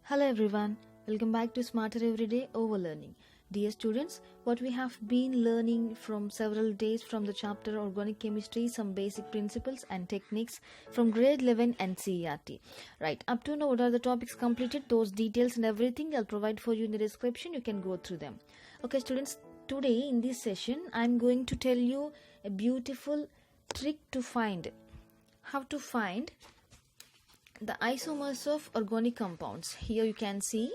Hello everyone, welcome back to Smarter Everyday Overlearning. Dear students, what we have been learning from several days from the chapter Organic Chemistry, some basic principles and techniques from grade 11 NCERT. Right, up to now what are the topics completed, those details and everything I'll provide for you in the description, you can go through them. Okay students, today in this session I'm going to tell you a beautiful trick to find, how to find the isomers of organic compounds. Here you can see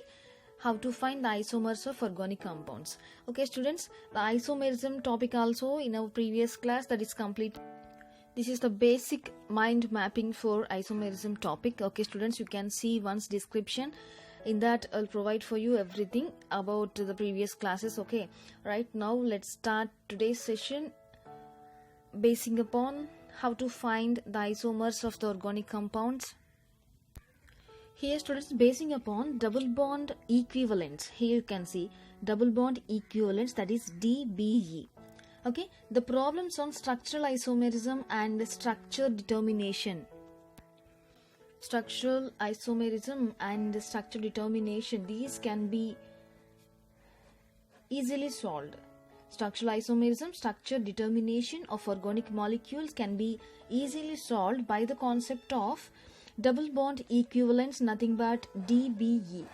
how to find the isomers of organic compounds. Okay students, the isomerism topic also in our previous class that is complete. This is the basic mind mapping for isomerism topic. Okay students, you can see once description. In that I'll provide for you everything about the previous classes. Okay, right now let's start today's session basing upon how to find the isomers of the organic compounds. Here students, basing upon double bond equivalence. Here you can see double bond equivalence, that is DBE. Okay, the problems on structural isomerism and structure determination. Structural isomerism and structure determination, these can be easily solved. Structural isomerism, structure determination of organic molecules can be easily solved by the concept of double bond equivalence, nothing but DBE,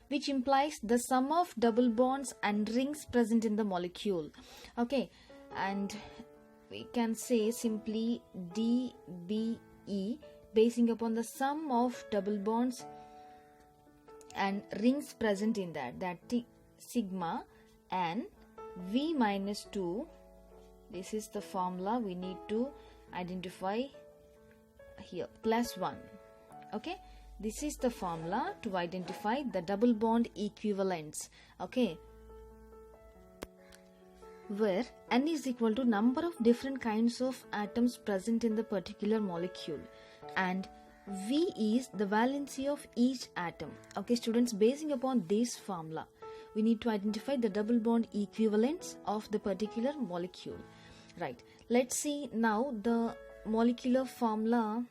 which implies the sum of double bonds and rings present in the molecule. Okay, and we can say simply DBE basing upon the sum of double bonds and rings present in that sigma and V minus 2. This is the formula we need to identify here, plus 1. Okay, this is the formula to identify the double bond equivalence. Okay, where N is equal to number of different kinds of atoms present in the particular molecule and V is the valency of each atom. Okay students, basing upon this formula we need to identify the double bond equivalence of the particular molecule. Right, let's see now the molecular formula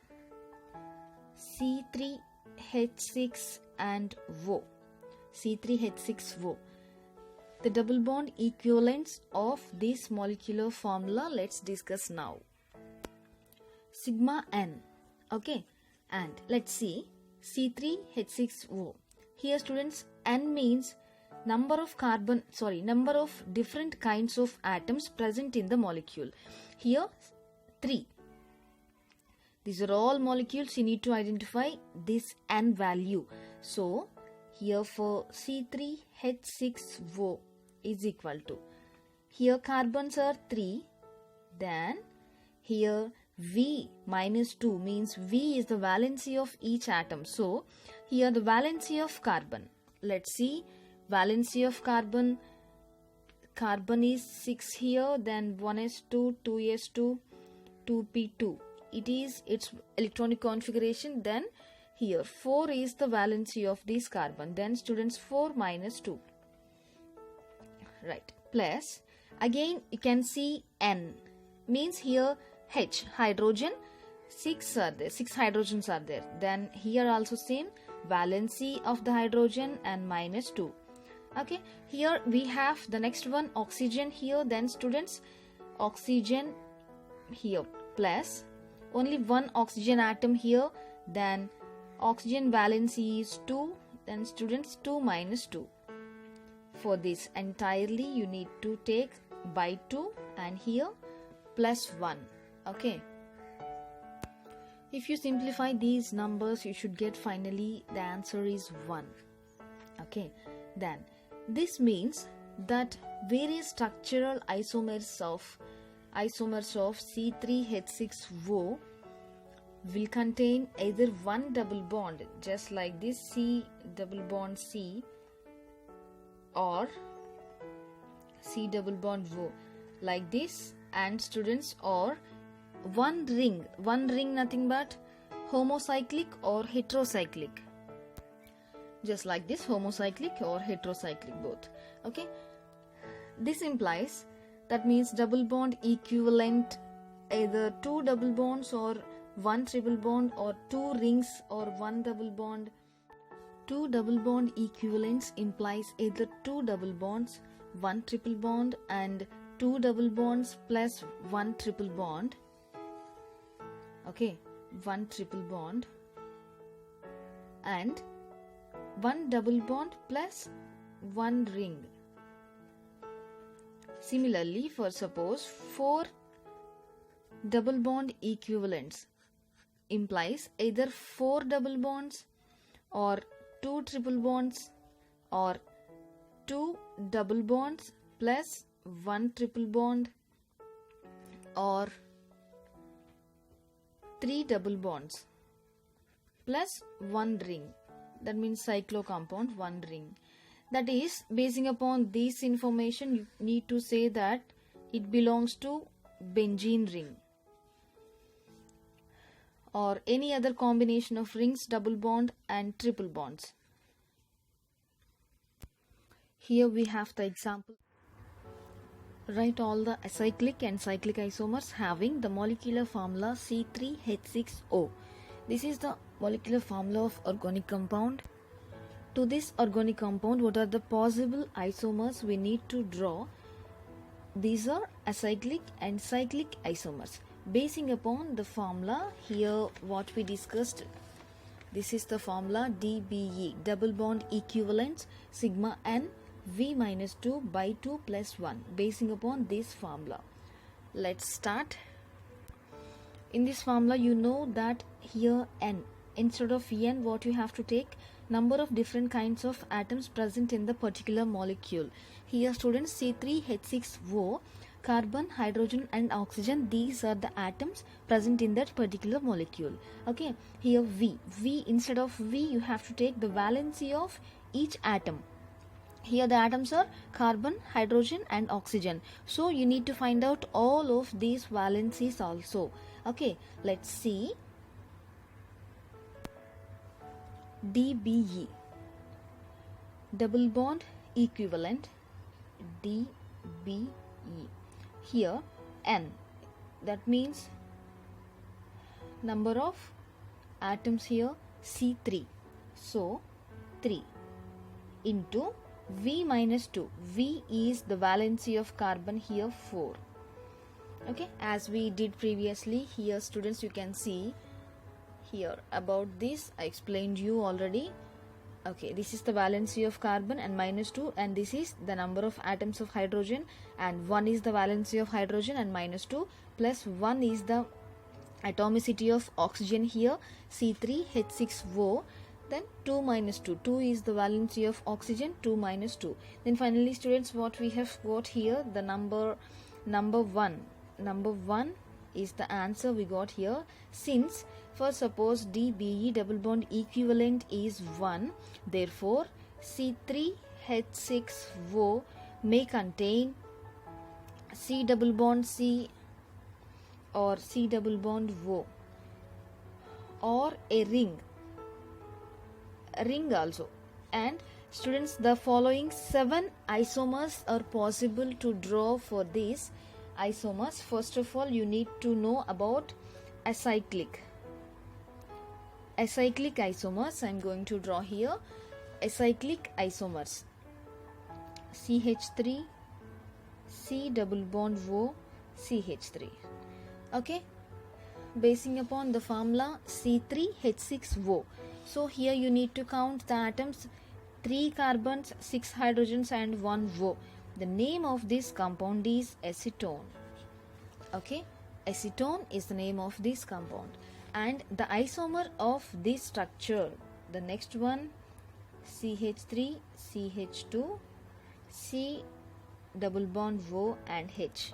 C3H6 and O. C3H6O. The double bond equivalence of this molecular formula let's discuss now. Sigma N. Okay, and let's see C3H6O. Here students, N means number of different kinds of atoms present in the molecule. Here 3. These are all molecules, you need to identify this N value. So here for C3H6O is equal to, here carbons are 3, then here V minus 2 means V is the valency of each atom. So here the valency of carbon, let's see valency of carbon is 6 here, then 1s2, 2s2, 2p2. It is its electronic configuration. Then here 4 is the valency of this carbon, then students 4 minus 2. Right, plus again you can see N means here H, hydrogen, 6 are there, 6 hydrogens are there, then here also same valency of the hydrogen and minus 2. Okay, here we have the next one oxygen here, then students oxygen here plus only one oxygen atom here, then oxygen valency is 2, then students 2 minus 2. For this entirely you need to take by 2 and here plus 1. Okay, if you simplify these numbers you should get finally the answer is 1. Okay, then this means that various structural isomers of C3H6O will contain either one double bond, just like this C double bond C, or C double bond O like this, and students, or one ring nothing but homocyclic or heterocyclic, just like this, homocyclic or heterocyclic both. Okay, this implies, that means double bond equivalent either 2 double bonds or 1 triple bond or 2 rings or 1 double bond Two double bond equivalents implies either two double bonds, one triple bond, and two double bonds plus one triple bond. Okay, one triple bond and one double bond plus one ring. Similarly, for suppose four double bond equivalents implies either four double bonds or two triple bonds or two double bonds plus one triple bond or three double bonds plus one ring. That means cyclo compound, one ring. That is, basing upon this information, you need to say that it belongs to benzene ring or any other combination of rings, double bond and triple bonds. Here we have the example. Write all the acyclic and cyclic isomers having the molecular formula C3H6O. This is the molecular formula of organic compound. To this organic compound, what are the possible isomers we need to draw? These are acyclic and cyclic isomers. Basing upon the formula, here what we discussed, this is the formula DBE, double bond equivalents, sigma n V minus 2 by 2 plus 1. Basing upon this formula, let's start. In this formula, you know that here n, instead of n, what you have to take? Number of different kinds of atoms present in the particular molecule. Here students, C3H6O, carbon, hydrogen and oxygen, these are the atoms present in that particular molecule. Okay, here V, instead of V you have to take the valency of each atom. Here the atoms are carbon, hydrogen and oxygen. So you need to find out all of these valencies also. Okay, let's see. DBE, double bond equivalent, DBE. Here N, that means number of atoms here C3. So 3 into V minus 2. V is the valency of carbon, here 4. Okay, as we did previously, here students you can see here about this I explained you already. Okay, this is the valency of carbon and minus 2, and this is the number of atoms of hydrogen, and 1 is the valency of hydrogen and minus 2, plus 1 is the atomicity of oxygen here C3H6O. Then 2 minus 2, 2 is the valency of oxygen, 2 minus 2. Then finally students, what we have got here, the number 1 is the answer we got here. Since for suppose DBE, double bond equivalent is 1, therefore C3H6O may contain C double bond C or C double bond O or a ring also. And students, the following 7 isomers are possible to draw for these isomers. First of all, you need to know about acyclic isomers. I am going to draw here acyclic isomers. CH3, C double bond O, CH3. Okay, basing upon the formula C3H6O. So here you need to count the atoms, 3 carbons, 6 hydrogens and 1 O. The name of this compound is acetone. Okay, acetone is the name of this compound. And the isomer of this structure, the next one, CH3, CH2, C double bond O and H.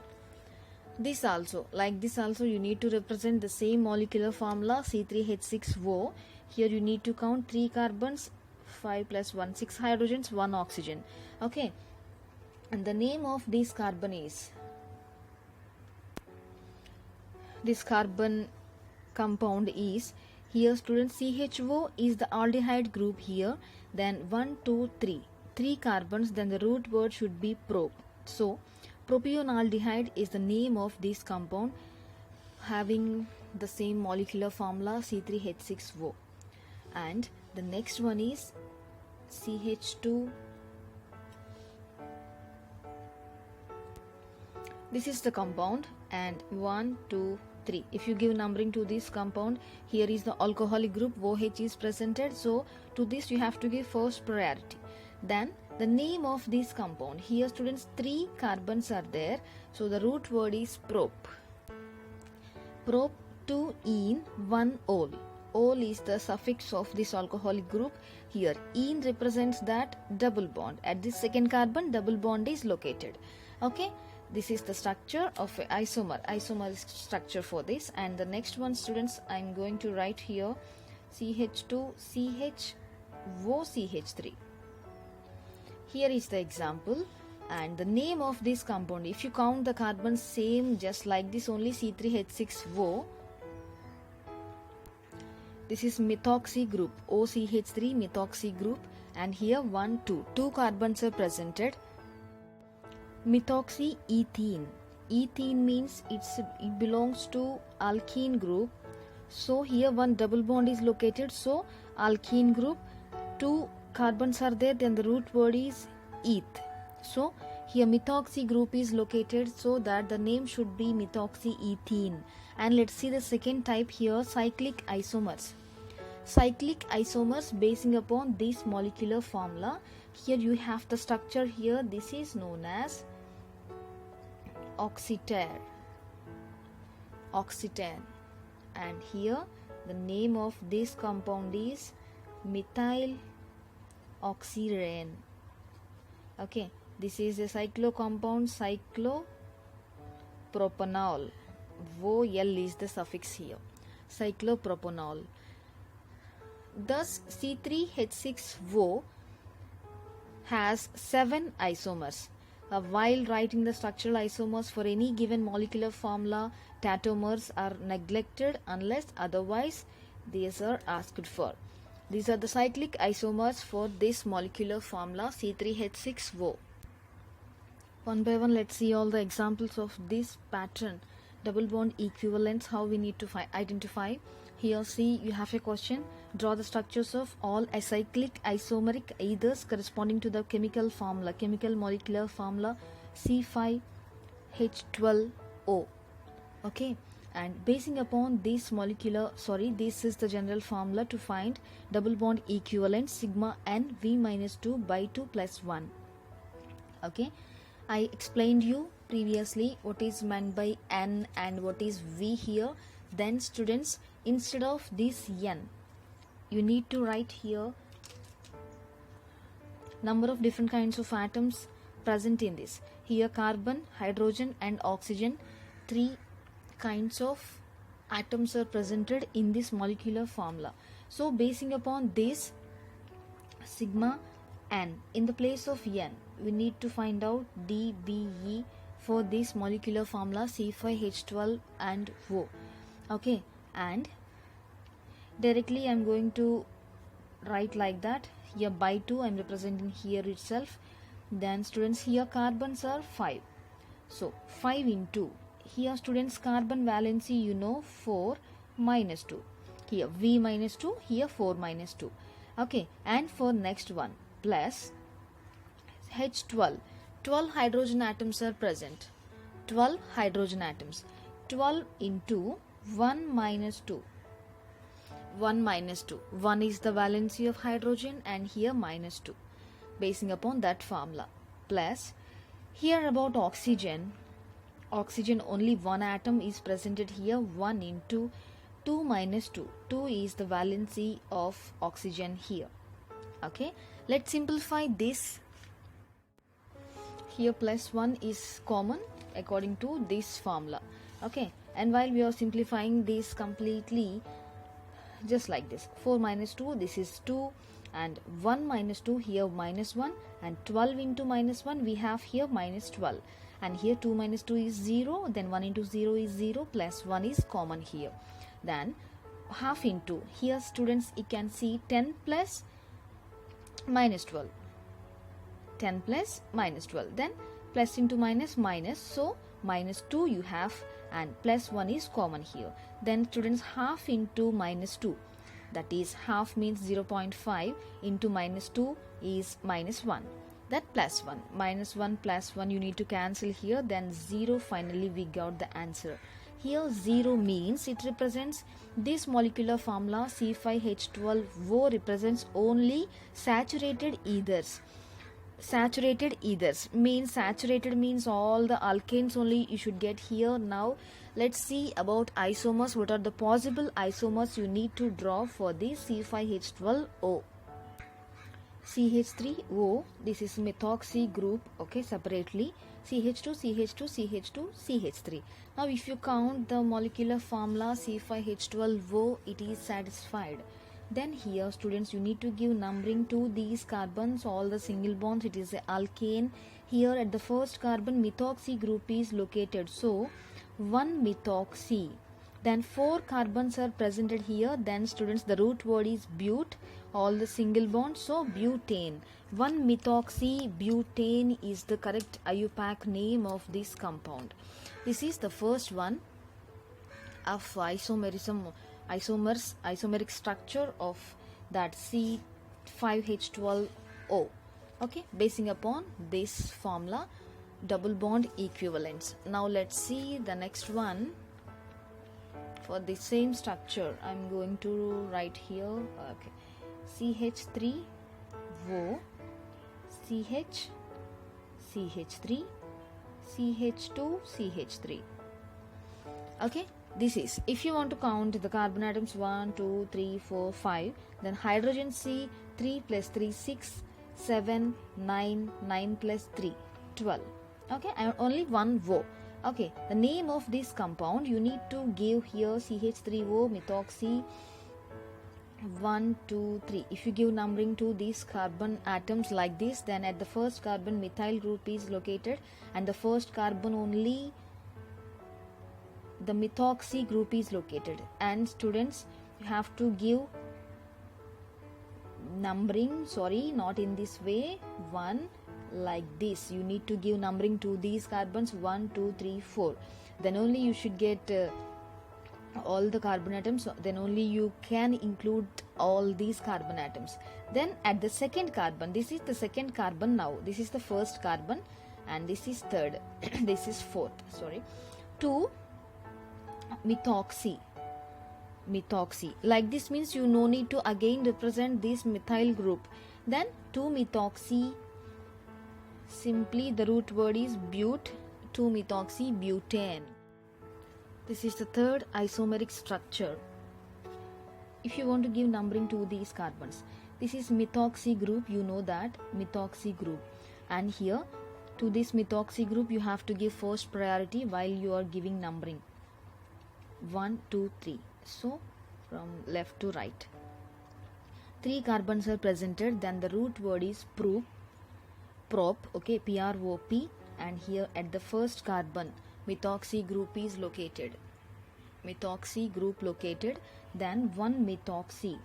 This also, like this also, you need to represent the same molecular formula C3H6O. Here you need to count 3 carbons, 5 plus 1, 6 hydrogens, 1 oxygen. Okay, and the name of this carbon is, this carbon compound is, here students, CHO is the aldehyde group here, then 1, 2, 3 carbons, then the root word should be prop. So propionaldehyde is the name of this compound having the same molecular formula C3H6O. And the next one is CH2. This is the compound, and 1, 2, 3. If you give numbering to this compound, here is the alcoholic group, OH is presented, so to this you have to give first priority. Then the name of this compound, here students 3 carbons are there, so the root word is prop. Prop 2 ene 1 ol. Ol is the suffix of this alcoholic group. Here ene represents that double bond. At this second carbon, double bond is located. Okay. This is the structure of an isomer structure for this. And the next one, students, I am going to write here CH2 CHOCH3. Here is the example, and the name of this compound, if you count the carbons same just like this only, C3H6O. This is methoxy group, OCH3 methoxy group, and here 1, 2. 2 carbons are presented. Methoxy ethene. Ethene means it belongs to alkene group. So here one double bond is located. So alkene group, 2 carbons are there. Then the root word is eth. So here methoxy group is located. So that the name should be methoxy ethene. And let's see the second type here, cyclic isomers. Cyclic isomers basing upon this molecular formula. Here you have the structure here. This is known as oxytare. And here the name of this compound is methyl oxyrene. Okay, this is a cyclo compound, cyclopropanol. OL is the suffix here, cyclopropanol. Thus C3H6O has 7 isomers. While writing the structural isomers for any given molecular formula, tautomers are neglected unless otherwise these are asked for. These are the cyclic isomers for this molecular formula C3H6O. One by one, let's see all the examples of this pattern. Double bond equivalence, how we need to identify. Here see, you have a question. Draw the structures of all acyclic isomeric ethers corresponding to the chemical molecular formula C5H12O. Okay, and basing upon this this is the general formula to find double bond equivalent, sigma n V minus 2 by 2 plus 1. Okay, I explained you previously what is meant by n and what is V here. Then students, instead of this n, you need to write here number of different kinds of atoms present in this. Here carbon, hydrogen and oxygen, 3 kinds of atoms are presented in this molecular formula. So basing upon this sigma n, in the place of n, we need to find out dBe for this molecular formula C5H12 and O. Okay, and directly I am going to write like that. Here by 2 I am representing here itself. Then students, here carbons are 5. So 5 into, here students carbon valency you know 4 minus 2. Here V minus 2, here 4 minus 2. Okay, and for next one plus H12. 12 hydrogen atoms are present. 12 hydrogen atoms. 12 into 1 minus 2. 1 minus 2. 1 is the valency of hydrogen and here minus 2. Basing upon that formula. Plus, here about oxygen. Oxygen only one atom is presented here. 1 into 2 minus 2. 2 is the valency of oxygen here. Okay. Let's simplify this. Here plus 1 is common according to this formula. Okay. And while we are simplifying this completely, just like this, 4 minus 2, this is 2, and 1 minus 2, here minus 1, and 12 into minus 1, we have here minus 12, and here 2 minus 2 is 0, then 1 into 0 is 0, plus 1 is common here. Then half into, here students you can see 10 plus minus 12, 10 plus minus 12, then plus into minus minus, so minus 2 you have, and plus 1 is common here. Then students, half into minus 2. that is half means 0.5 into minus 2 is minus 1, that plus 1, minus 1 plus 1 you need to cancel here, then 0, finally we got the answer. Here 0 means it represents this molecular formula C5H12O represents only saturated ethers. Saturated ethers means saturated means all the alkanes only you should get here. Now let's see about isomers. What are the possible isomers you need to draw for this C5H12O? CH3O, this is methoxy group, okay, separately. CH2, CH2, CH2, CH3. Now if you count the molecular formula C5H12O, it is satisfied. Then here students, you need to give numbering to these carbons, all the single bonds, it is a alkane. Here at the first carbon methoxy group is located, so 1 methoxy. Then 4 carbons are presented here. Then students, the root word is but, all the single bonds, so butane. 1 methoxy butane is the correct IUPAC name of this compound. This is the first one of isomeric structure of that C5H12O, okay, basing upon this formula double bond equivalents. Now let's see the next one. For the same structure I'm going to write here, okay, CH3O, CH, CH3, CH2, CH3. Okay, this is, if you want to count the carbon atoms 1, 2, 3, 4, 5, then hydrogen C 3 plus 3 6, 7, 9, 9 plus 3 12. Okay, and only one O. Okay, the name of this compound you need to give here CH3O methoxy 1, 2, 3. If you give numbering to these carbon atoms like this, then at the first carbon methyl group is located, and the first carbon only the methoxy group is located. And students, you have to give numbering, sorry, not in this way, 1 like this. You need to give numbering to these carbons 1, 2, 3, 4. Then only you should get all the carbon atoms, then only you can include all these carbon atoms. Then at the second carbon, this is the second carbon now, this is the first carbon and this is third this is fourth, sorry, 2 methoxy like this means you no need to again represent this methyl group. Then 2 methoxy, simply the root word is but, 2 methoxy butane. This is the third isomeric structure. If you want to give numbering to these carbons, this is methoxy group, you know that methoxy group, and here to this methoxy group you have to give first priority while you are giving numbering 1, 2, 3. So from left to right, 3 carbons are presented, then the root word is prop, okay, PROP, and here at the first carbon methoxy group is located, then 1 methoxy,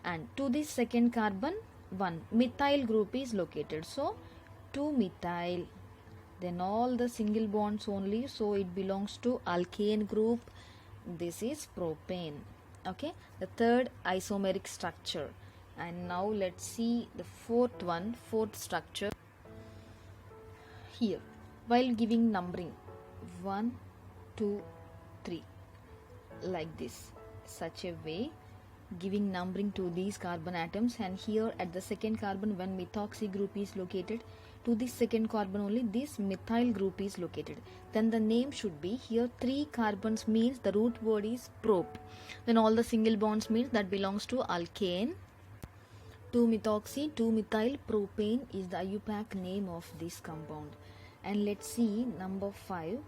and to this second carbon 1 methyl group is located, so 2 methyl, then all the single bonds only, so it belongs to alkane group. This is propane, okay, the third isomeric structure. And now let's see the fourth structure. Here, while giving numbering 1, 2, 3 like this, such a way giving numbering to these carbon atoms, and here at the second carbon when methoxy group is located, to this second carbon only this methyl group is located, then the name should be here 3 carbons means the root word is prop, then all the single bonds means that belongs to alkane. 2 methoxy 2 methyl propane is the IUPAC name of this compound. And let's see number 5,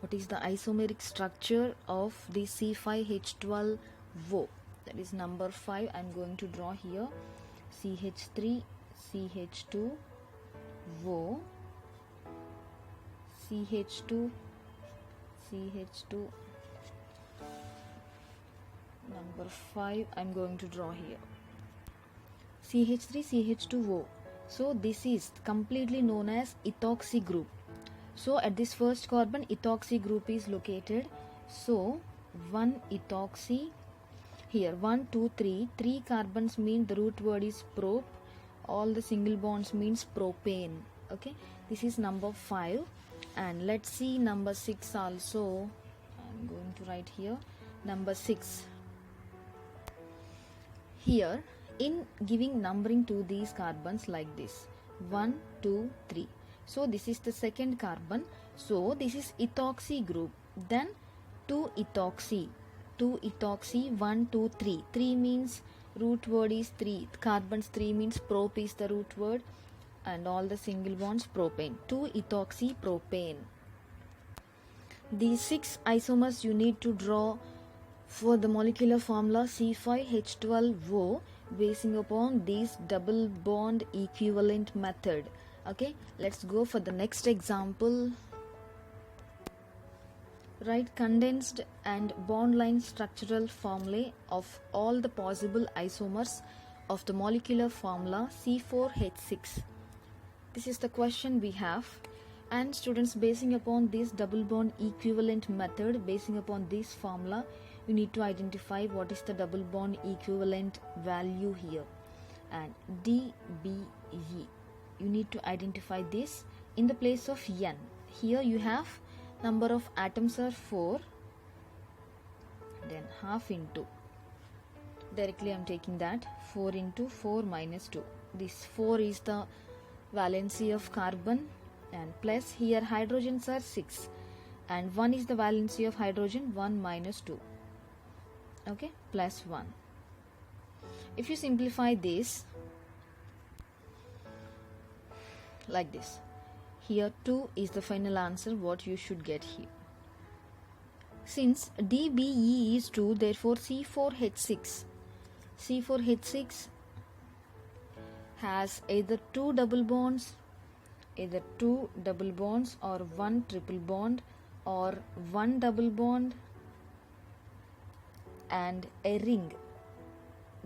what is the isomeric structure of the C5H12O. That is number 5. I'm going to draw here CH3 CH2O, CH2 number 5 I'm going to draw here CH3 CH2O. So this is completely known as ethoxy group. So at this first carbon ethoxy group is located, so 1 ethoxy. Here 1, 2, 3. 3 carbons mean the root word is prop. All the single bonds means propane. Okay, this is number 5. And let's see number 6 also. I'm going to write here number 6. Here, in giving numbering to these carbons like this 1, 2, 3. So this is the second carbon. So this is ethoxy group. Then 2 ethoxy. 2 ethoxy, 1, 2, 3. 3 means root word is 3. Carbons 3 means prop is the root word. And all the single bonds propane. 2 ethoxy propane. These 6 isomers you need to draw for the molecular formula C5H12O basing upon this double bond equivalent method. Okay, let's go for the next example. Write condensed and bond line structural formulae of all the possible isomers of the molecular formula C4H6. This is the question we have. And students, basing upon this double bond equivalent method, basing upon this formula, you need to identify what is the double bond equivalent value here. And DBE, you need to identify this in the place of N. Here you have number of atoms are 4, then half into, directly I am taking that 4 into 4 minus 2. This 4 is the valency of carbon, and plus here hydrogens are 6 and 1 is the valency of hydrogen, 1 minus 2. Okay, plus 1. If you simplify this like this, here 2 is the final answer what you should get here. Since DBE is 2, therefore C4H6 has either 2 double bonds or 1 triple bond or 1 double bond and a ring,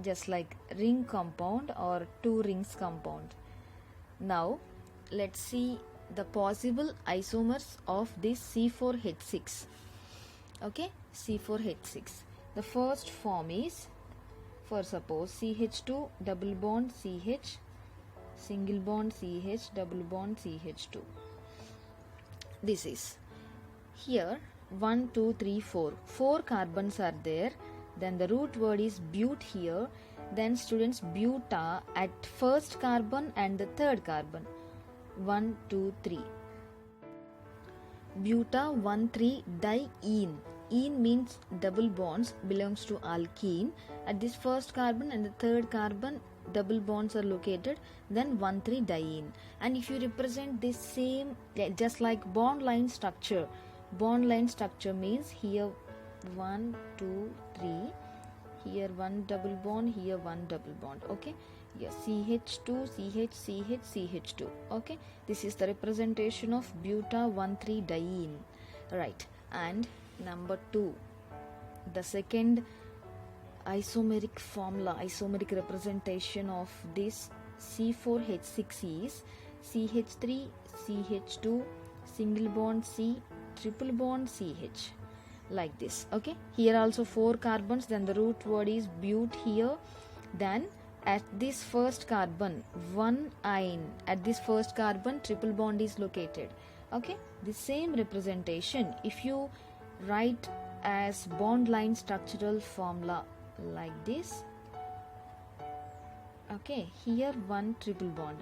just like ring compound or 2 rings compound. Now let's see the possible isomers of this C4H6. Okay, C4H6. The first form is, for suppose CH2 double bond CH, single bond CH, double bond CH2. This is here 1, 2, 3, 4. 4 carbons are there. Then the root word is but here. Then students, buta at first carbon and the third carbon. 1, 2, 3. Buta 1, 3 diene. Ene means double bonds, belongs to alkene. At this first carbon and the third carbon, double bonds are located. Then 1, 3 diene. And if you represent this same, just like bond line structure. Bond line structure means here 1, 2, 3. Here 1 double bond, here 1 double bond. Okay. Yes, CH2, CH, CH, CH2. Okay, this is the representation of buta 1,3 diene. Right, and number 2, the second isomeric formula, isomeric representation of this C4H6 is CH3, CH2, single bond C, triple bond CH. Like this. Okay, here also 4 carbons, then the root word is but here. Then at this first carbon 1 ene, at this first carbon triple bond is located. Okay, the same representation if you write as bond line structural formula like this. Okay, here 1 triple bond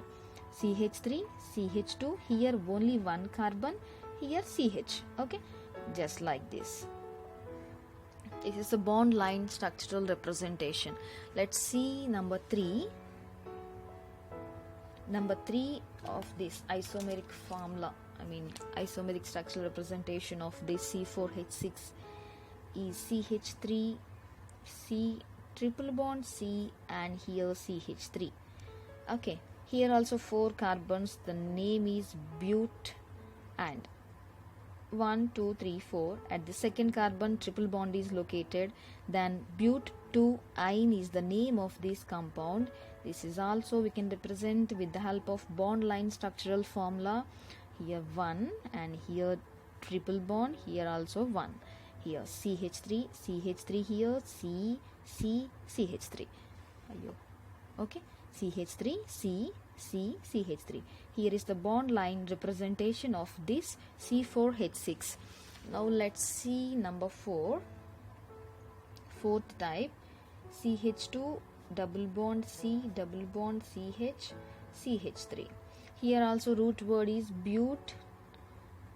CH3, CH2, here only 1 carbon, here CH. Okay, just like this. This is a bond line structural representation. Let's see number 3. Number 3 of this isomeric formula, isomeric structural representation of this C4H6 is CH3, C, triple bond C, and here CH3. Okay, here also 4 carbons, the name is but, and 1, 2, 3, 4. At the second carbon triple bond is located. Then but 2 ene is the name of this compound. This is also we can represent with the help of bond line structural formula. Here 1 and here triple bond, here also 1. here CH3, CH3 here, C, CH3. Okay, CH3, C, CH3. Here is the bond line representation of this C4H6. Now let's see number 4. Fourth type, CH2 double bond C double bond CH, CH3. Here also root word is but.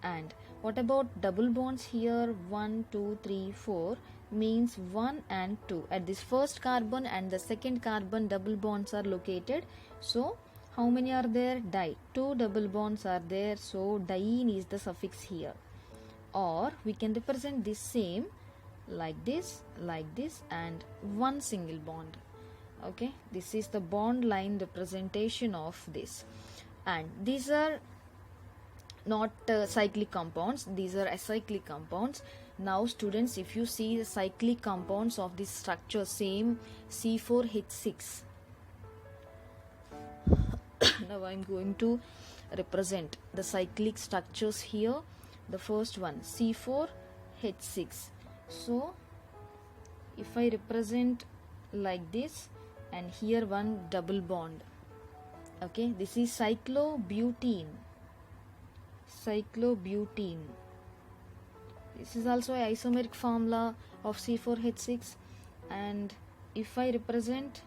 And what about double bonds here? 1, 2, 3, 4 means 1 and 2. At this first carbon and the second carbon double bonds are located. So how many are there? Di. 2 double bonds are there. So diene is the suffix here. Or we can represent this same like this, and one single bond. Okay, this is the bond line representation of this. And these are not cyclic compounds, these are acyclic compounds. Now students, if you see the cyclic compounds of this structure, same C4H6. Now I am going to represent the cyclic structures here. The first one, C4H6. So if I represent like this, and here one double bond. Okay, this is cyclobutene. This is also an isomeric formula of C4H6. And if I represent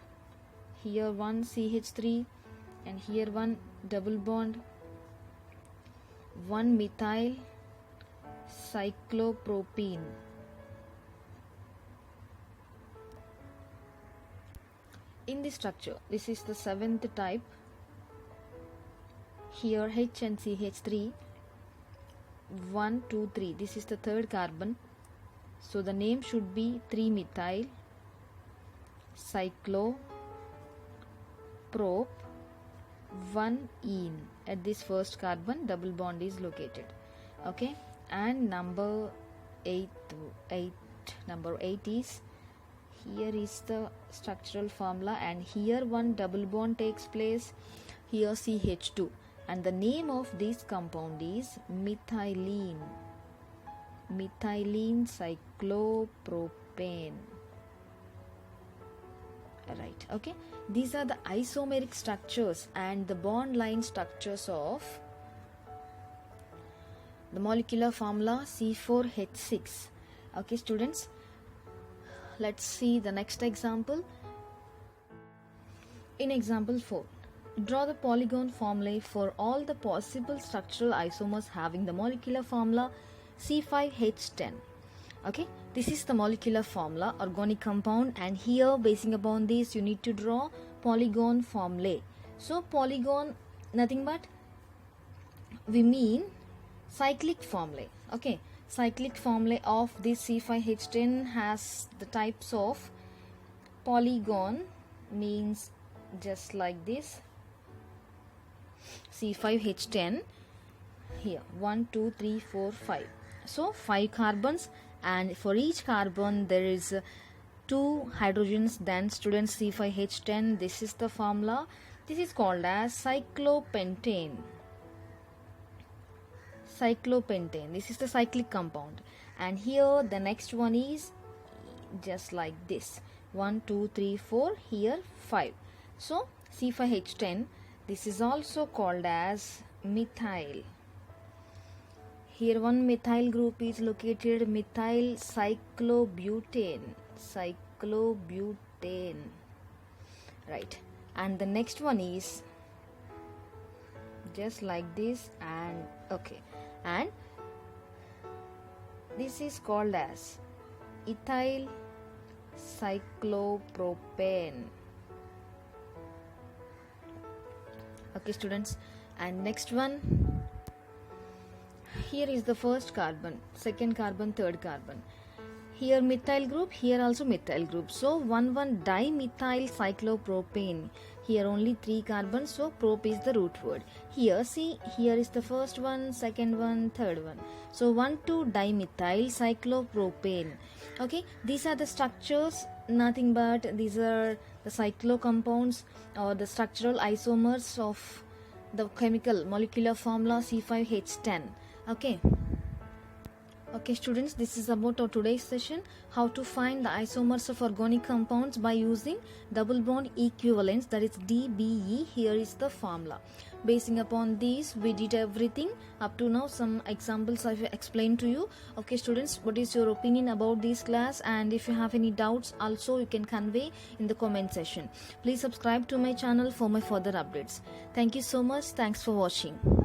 here one CH3 and here one double bond, one methyl cyclopropene. In this structure, this is the 7th type. Here H and CH3, 1, 2, 3. This is the third carbon. So the name should be 3-methyl cycloprop 1-ene. At this first carbon, double bond is located. Okay, and number 8 is, here is the structural formula, and here one double bond takes place, here CH2, and the name of this compound is methylene cyclopropane. Right, okay, these are the isomeric structures and the bond line structures of the molecular formula C4H6. Okay students, let's see the next example. In example 4, draw the polygon formulae for all the possible structural isomers having the molecular formula C5H10. Okay, this is the molecular formula, organic compound, and here basing upon this you need to draw polygon formulae. So polygon, nothing but we mean cyclic formulae. Okay, cyclic formulae of this C5H10 has the types of polygon, means just like this C5H10. Here 1, 2, 3, 4, 5. So 5 carbons, and for each carbon there is 2 hydrogens. Then students, C5H10, this is the formula. This is called as cyclopentane. This is the cyclic compound, and here the next one is just like this, 1, 2, 3, 4, here 5. So C5H10, this is also called as methyl. Here one methyl group is located, methyl cyclobutane. Right, and the next one is just like this, and okay, and this is called as ethyl cyclopropane. Okay students, and next one, here is the first carbon, second carbon, third carbon. Here methyl group, here also methyl group. So 1,1-dimethyl cyclopropane. Here only 3 carbons, so prop is the root word. Here see, here is the first one, second one, third one. So 1,2-dimethyl cyclopropane. Okay, these are the structures, nothing but these are the cyclo compounds or the structural isomers of the chemical molecular formula C5H10. Okay, Okay students, this is about our today's session, how to find the isomers of organic compounds by using double bond equivalence, that is DBE. Here is the formula. Basing upon these, we did everything up to now. Some examples I've explained to you. Okay students, what is your opinion about this class? And if you have any doubts also, you can convey in the comment section. Please subscribe to my channel for my further updates. Thank you so much. Thanks for watching.